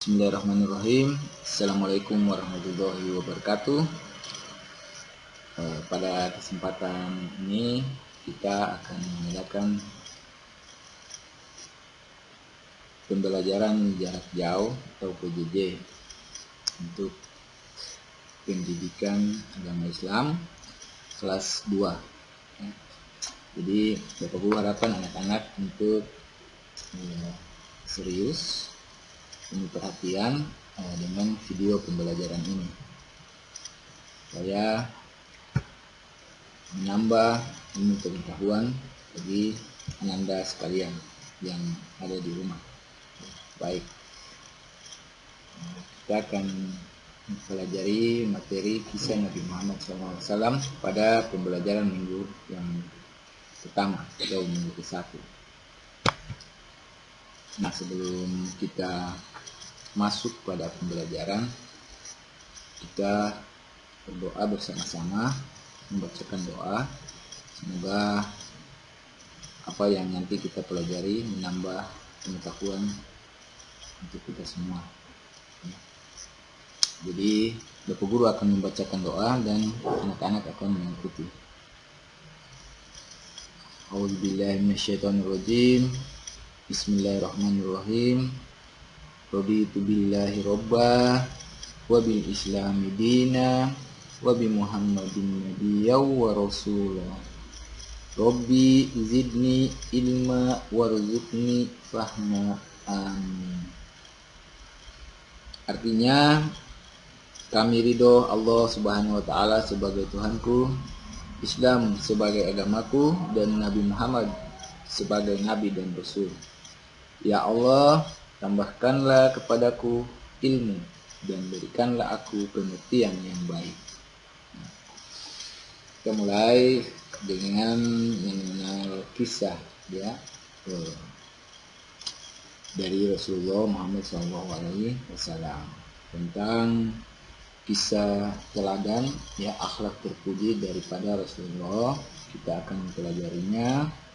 Bismillahirrahmanirrahim. Assalamualaikum warahmatullahi wabarakatuh. Pada kesempatan ini kita akan mengadakan pembelajaran jarak jauh atau PJJ untuk pendidikan agama Islam kelas 2. Jadi Bapak Guru harapkan anak-anak untuk serius, penuh perhatian dengan video pembelajaran ini, supaya menambah ilmu pengetahuan bagi Anda sekalian yang ada di rumah. Baik, kita akan mempelajari materi kisah Nabi Muhammad SAW pada pembelajaran minggu yang pertama atau minggu ke-1. Nah, sebelum kita masuk pada pembelajaran, kita berdoa bersama-sama, membacakan doa. Semoga apa yang nanti kita pelajari menambah pengetahuan untuk kita semua. Jadi Bapak Guru akan membacakan doa dan anak-anak akan mengikuti. A'udzubillahi minasyaitonirrajim. Bismillahirrahmanirrahim. Raditu billahi robba wa bil islami dina wa bi muhammadin nabiyyaw wa rasulah. Rabbi zidni ilma warzuqni fahma. Amin. Artinya, kami ridho Allah Subhanahu wa taala sebagai Tuhanku, Islam sebagai agamaku, dan Nabi Muhammad sebagai nabi dan rasul. Ya Allah, tambahkanlah kepadaku ilmu dan berikanlah aku pengertian yang baik. Kita mulai dengan mengenal kisah dari Rasulullah Muhammad SAW tentang kisah teladan akhlak terpuji daripada Rasulullah. Kita akan mempelajarinya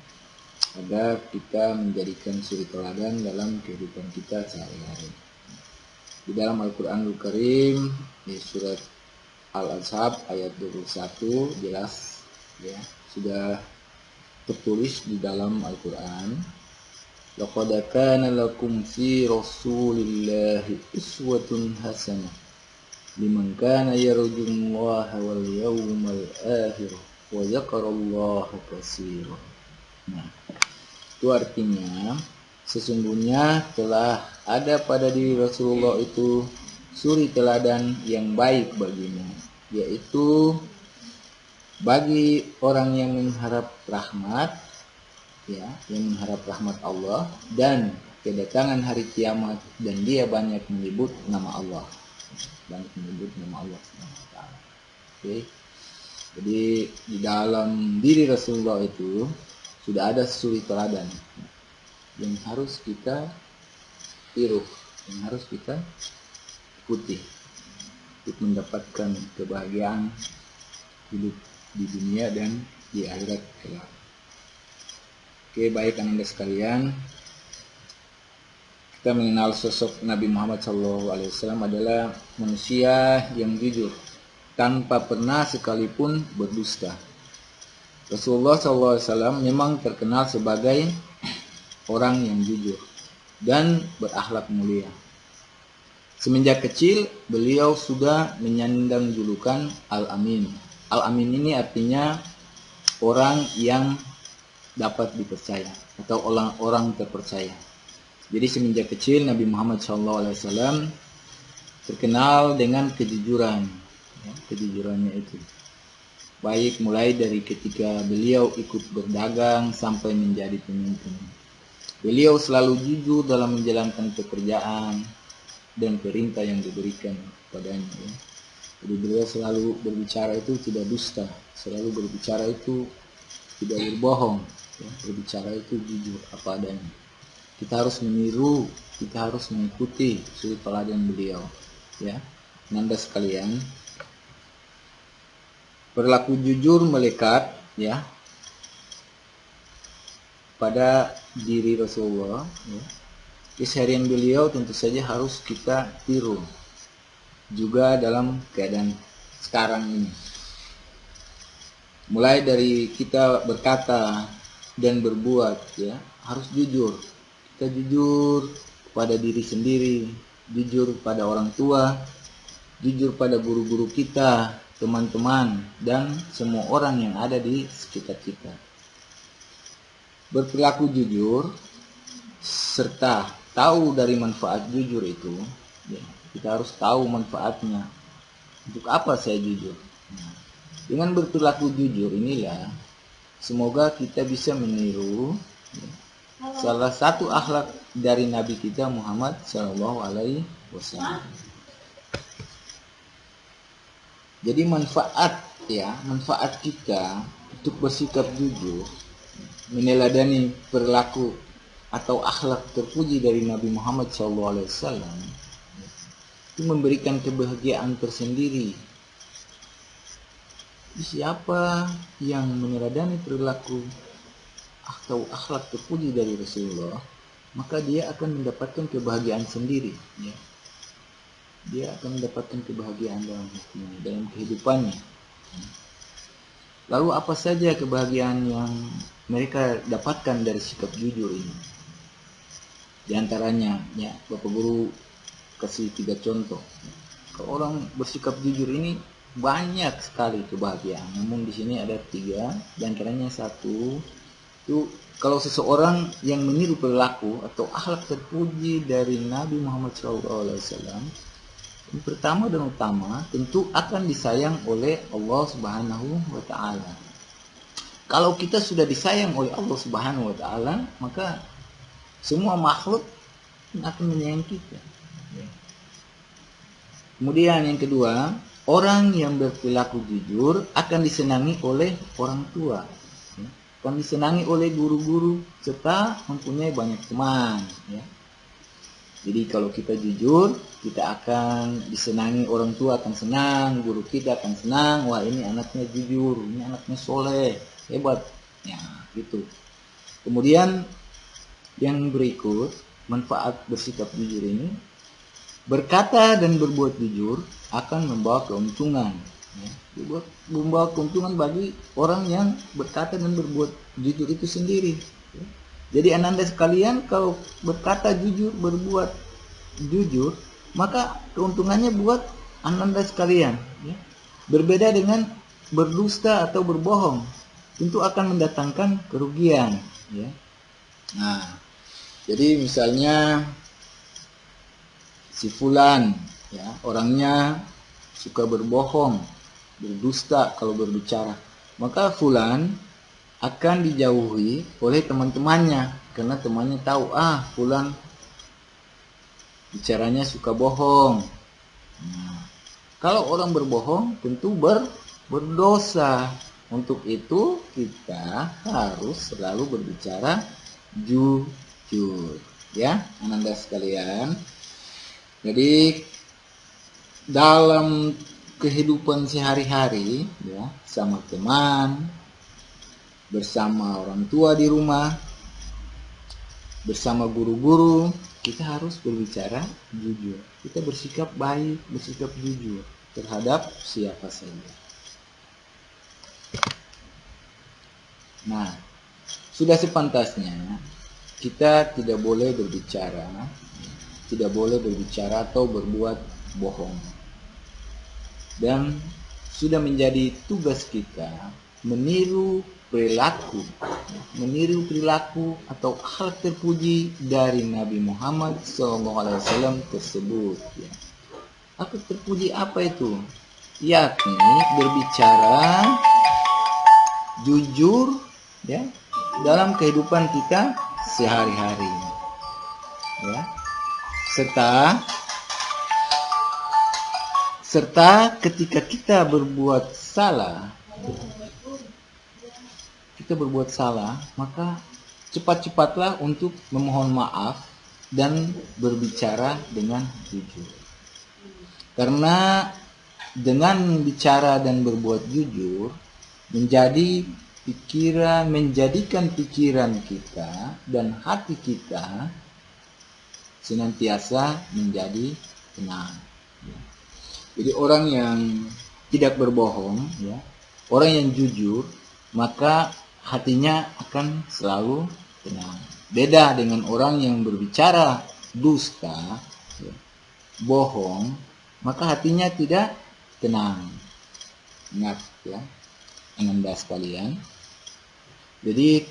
agar kita menjadikan suri teladan dalam kehidupan kita sehari-hari. Di dalam Al-Quranul Karim, di surat Al-Ahzab ayat 21 jelas sudah tertulis di dalam Al-Quran, laqad kana lakum fi rasulillahi uswatun hasanah liman kana yarjullaha wal yawmal akhir wa dzakarallaha katsiran. Nah, itu artinya sesungguhnya telah ada pada diri Rasulullah itu suri teladan yang baik bagimu, yaitu bagi orang yang mengharap rahmat, yang mengharap rahmat Allah dan kedatangan hari kiamat, dan dia banyak menyebut nama Allah. Oke. Jadi di dalam diri Rasulullah itu sudah ada suri teladan yang harus kita tiru, yang harus kita ikuti untuk mendapatkan kebahagiaan hidup di dunia dan di akhirat kelak. Oke, baik Anda sekalian, kita mengenal sosok Nabi Muhammad SAW adalah manusia yang jujur tanpa pernah sekalipun berdusta. Rasulullah SAW memang terkenal sebagai orang yang jujur dan berakhlak mulia. Semenjak kecil beliau sudah menyandang julukan Al-Amin. Al-Amin ini artinya orang yang dapat dipercaya atau orang terpercaya. Jadi semenjak kecil Nabi Muhammad SAW terkenal dengan kejujuran. Kejujurannya itu baik mulai dari ketika beliau ikut berdagang sampai menjadi pemimpin. Beliau selalu jujur dalam menjalankan pekerjaan dan perintah yang diberikan padanya. Jadi beliau selalu berbicara itu tidak dusta, selalu berbicara itu tidak berbohong, berbicara itu jujur apa adanya. Kita harus meniru, kita harus mengikuti suri teladan beliau. Anda sekalian, perilaku jujur melekat pada diri Rasulullah keseharian beliau tentu saja harus kita tiru juga dalam keadaan sekarang ini. Mulai dari kita berkata dan berbuat, ya, harus jujur. Kita jujur pada diri sendiri, jujur pada orang tua, jujur pada guru-guru kita, teman-teman, dan semua orang yang ada di sekitar kita. Berperilaku jujur serta tahu dari manfaat jujur itu, ya, kita harus tahu manfaatnya. Untuk apa saya jujur? Nah, dengan berperilaku jujur inilah semoga kita bisa meniru, ya, salah satu akhlak dari Nabi kita Muhammad SAW. Jadi manfaat kita untuk bersikap jujur, meneladani perilaku atau akhlak terpuji dari Nabi Muhammad SAW, itu memberikan kebahagiaan tersendiri. Siapa yang meneladani perilaku atau akhlak terpuji dari Rasulullah, maka dia akan mendapatkan kebahagiaan sendiri, ya. Dia akan mendapatkan kebahagiaan dalam hidupnya, dalam kehidupannya. Lalu apa saja kebahagiaan yang mereka dapatkan dari sikap jujur ini? Di antaranya, ya, Bapak Guru kasih 3 contoh. Kalau orang bersikap jujur ini banyak sekali kebahagiaan. Namun di sini ada 3. Di antaranya 1, itu kalau seseorang yang meniru perilaku atau akhlak terpuji dari Nabi Muhammad SAW, yang pertama dan utama tentu akan disayang oleh Allah Subhanahu wa Ta'ala. Kalau kita sudah disayang oleh Allah Subhanahu wa Ta'ala, maka semua makhluk akan menyayangi kita. Kemudian yang kedua, orang yang berperilaku jujur akan disenangi oleh orang tua, akan disenangi oleh guru-guru, serta mempunyai banyak teman, ya. Jadi kalau kita jujur, kita akan disenangi, orang tua akan senang, guru kita akan senang, wah ini anaknya jujur, ini anaknya soleh, hebat, ya gitu. Kemudian yang berikut, manfaat bersikap jujur ini, berkata dan berbuat jujur akan membawa keuntungan, ya. Membawa keuntungan bagi orang yang berkata dan berbuat jujur itu sendiri, ya. Jadi ananda sekalian, kalau berkata jujur, berbuat jujur, maka keuntungannya buat ananda sekalian, ya. Berbeda dengan berdusta atau berbohong, tentu akan mendatangkan kerugian, ya. Nah, jadi misalnya si fulan, ya, orangnya suka berbohong, berdusta kalau berbicara, maka fulan akan dijauhi oleh teman-temannya, karena temannya tahu, fulan bicaranya suka bohong. Nah, kalau orang berbohong tentu berdosa. Untuk itu kita harus selalu berbicara jujur, ya ananda sekalian. Jadi dalam kehidupan sehari-hari, ya, sama teman, bersama orang tua di rumah, bersama guru-guru, kita harus berbicara jujur. Kita bersikap baik, bersikap jujur terhadap siapa saja. Nah, sudah sepantasnya kita tidak boleh berbicara atau berbuat bohong. Dan sudah menjadi tugas kita meniru perilaku atau akhlak terpuji dari Nabi Muhammad SAW tersebut, ya. Akhlak terpuji apa itu? Yakni berbicara jujur, ya, dalam kehidupan kita sehari-hari, ya. Serta ketika kita berbuat salah, maka cepat-cepatlah untuk memohon maaf dan berbicara dengan jujur. Karena dengan bicara dan berbuat jujur menjadikan pikiran kita dan hati kita senantiasa menjadi tenang. Jadi orang yang tidak berbohong, ya, orang yang jujur, maka hatinya akan selalu tenang. Beda dengan orang yang berbicara dusta, ya, bohong, maka hatinya tidak tenang. Ingat ya, Anda sekalian. Jadi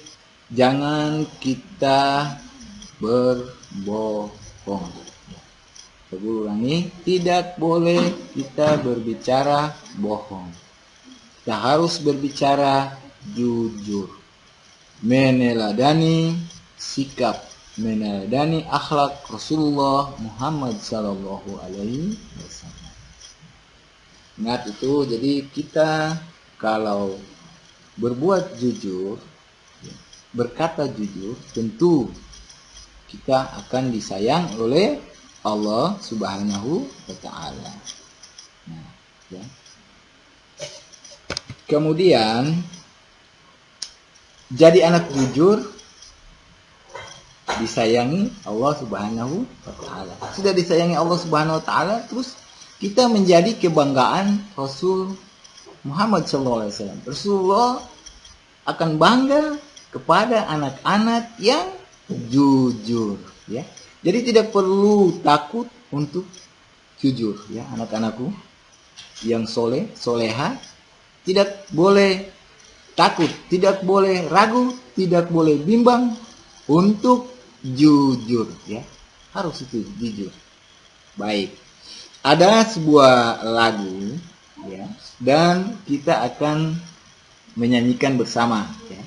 jangan kita berbohong. Saya ulangi, tidak boleh kita berbicara bohong. Kita harus berbicara jujur, meneladani sikap, meneladani akhlak Rasulullah Muhammad Sallallahu Alaihi Wasallam. Ingat itu, jadi kita kalau berbuat jujur, berkata jujur, tentu kita akan disayang oleh Allah Subhanahu wa Ta'ala. Nah, ya. Kemudian jadi anak jujur disayangi Allah Subhanahu wa Ta'ala. Sudah disayangi Allah Subhanahu wa Ta'ala, terus kita menjadi kebanggaan Rasul Muhammad SAW. Rasulullah akan bangga kepada anak-anak yang jujur, ya. Jadi tidak perlu takut untuk jujur, ya, anak-anakku yang soleh, soleha, tidak boleh takut, tidak boleh ragu, tidak boleh bimbang untuk jujur, ya. Harus itu jujur. Baik. Ada sebuah lagu, ya, dan kita akan menyanyikan bersama, ya.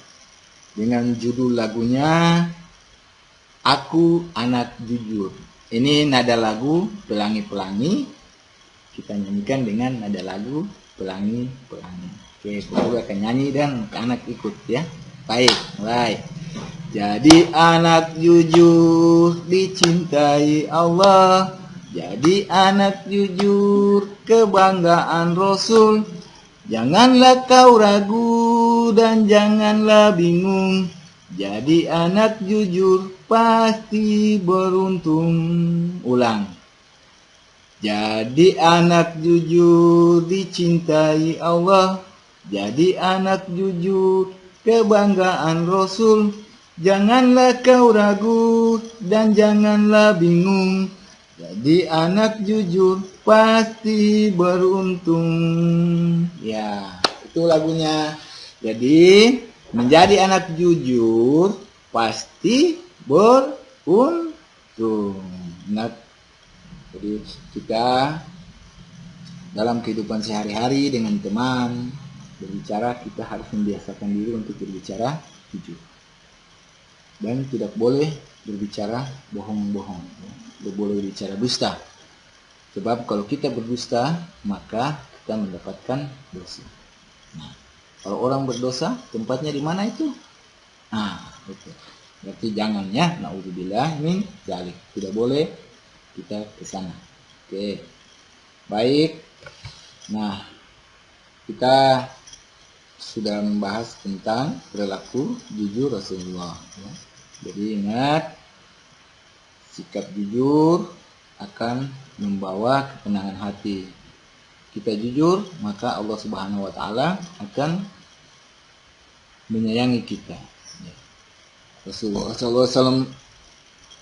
Dengan judul lagunya Aku Anak Jujur. Ini nada lagu Pelangi-Pelangi. Kita nyanyikan dengan nada lagu Pelangi-Pelangi. Oke, guru akan nyanyi dan anak ikut, ya. Baik, mulai. Jadi anak jujur dicintai Allah. Jadi anak jujur kebanggaan Rasul. Janganlah kau ragu dan janganlah bingung. Jadi anak jujur pasti beruntung. Ulang. Jadi anak jujur dicintai Allah. Jadi anak jujur kebanggaan Rasul. Janganlah kau ragu dan janganlah bingung. Jadi anak jujur pasti beruntung. Ya, itu lagunya. Jadi menjadi anak jujur pasti beruntung. Ingat, jadi kita dalam kehidupan sehari-hari dengan teman berbicara, kita harus membiasakan diri untuk berbicara jujur dan tidak boleh berbicara bohong-bohong, tidak boleh berbicara dusta. Sebab kalau kita berdusta maka kita mendapatkan dosa. Nah, kalau orang berdosa, tempatnya di mana itu? Nah, itu. Berarti jangan, ya. Nauzubillah min dzalik. Tidak boleh kita ke sana. Oke. Baik. Nah, kita sudah membahas tentang perilaku jujur Rasulullah, ya. Jadi ingat, sikap jujur akan membawa ketenangan hati. Kita jujur, maka Allah Subhanahu wa Ta'ala akan menyayangi kita. Rasulullah SAW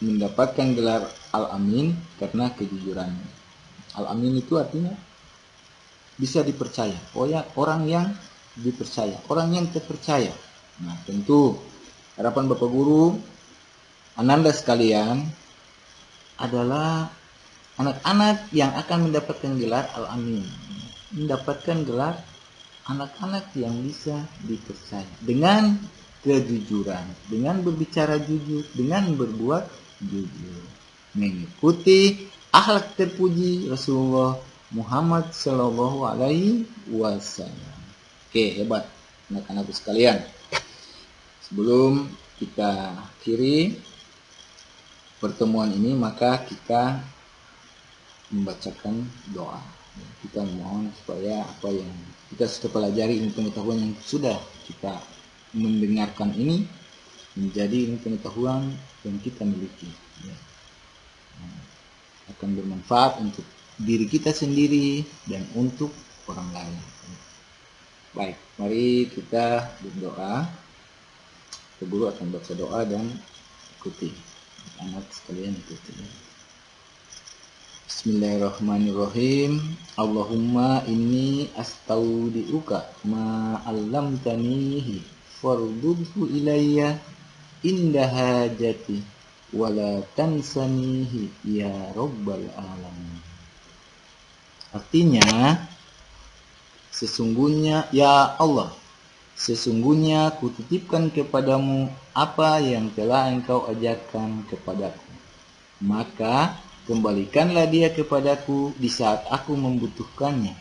mendapatkan gelar Al-Amin karena kejujurannya. Al-Amin itu artinya bisa dipercaya, orang yang dipercaya, orang yang terpercaya. Nah, tentu harapan Bapak Guru, Ananda sekalian, adalah anak-anak yang akan mendapatkan gelar Al-Amin, mendapatkan gelar anak-anak yang bisa dipercaya dengan kejujuran, dengan berbicara jujur, dengan berbuat jujur, mengikuti akhlak terpuji Rasulullah Muhammad Sallallahu Alaihi Wasallam. Oke, hebat anak-anakku sekalian. Sebelum kita akhiri pertemuan ini, maka kita membacakan doa. Kita memohon supaya apa yang kita sudah pelajari, ilmu pengetahuan yang sudah kita mendengarkan ini menjadi ilmu pengetahuan yang kita miliki. akan bermanfaat untuk diri kita sendiri dan untuk orang lain. Baik, mari kita berdoa. Guru akan baca doa dan ikuti. Anak sekalian ikuti. Bismillahirrahmanirrahim. Allahumma inni astaudiuka ma 'allamtanihi fardudhu ilayya inda hajati wala tansanihi ya rabbal alamin. Artinya, sesungguhnya ya Allah, sesungguhnya kutitipkan kepadamu apa yang telah engkau ajarkan kepadaku. Maka kembalikanlah dia kepadaku di saat aku membutuhkannya.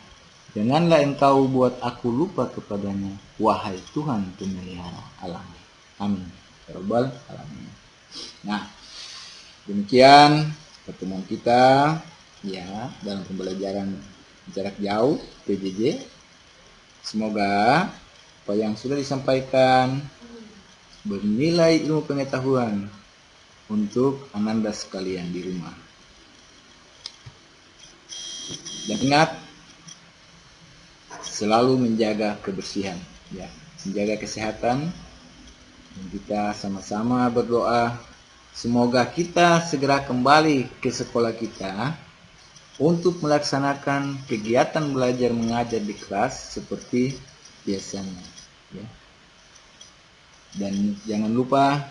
Janganlah engkau buat aku lupa kepadanya, wahai Tuhan pemelihara alam. Amin. Ya Rabbal alamin. Nah, demikian pertemuan kita ya dalam pembelajaran jarak jauh PJJ. Semoga apa yang sudah disampaikan bernilai ilmu pengetahuan untuk ananda sekalian di rumah. Dan ingat, selalu menjaga kebersihan, ya, menjaga kesehatan. Dan kita sama-sama berdoa semoga kita segera kembali ke sekolah kita untuk melaksanakan kegiatan belajar mengajar di kelas seperti biasanya. Ya. Dan jangan lupa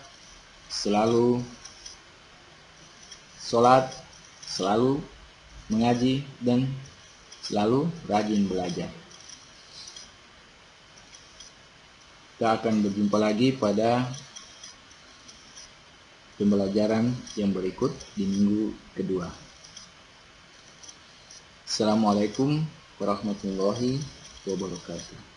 selalu sholat, selalu mengaji, dan selalu rajin belajar. Kita akan berjumpa lagi pada pembelajaran yang berikut di minggu kedua. Assalamualaikum warahmatullahi wabarakatuh.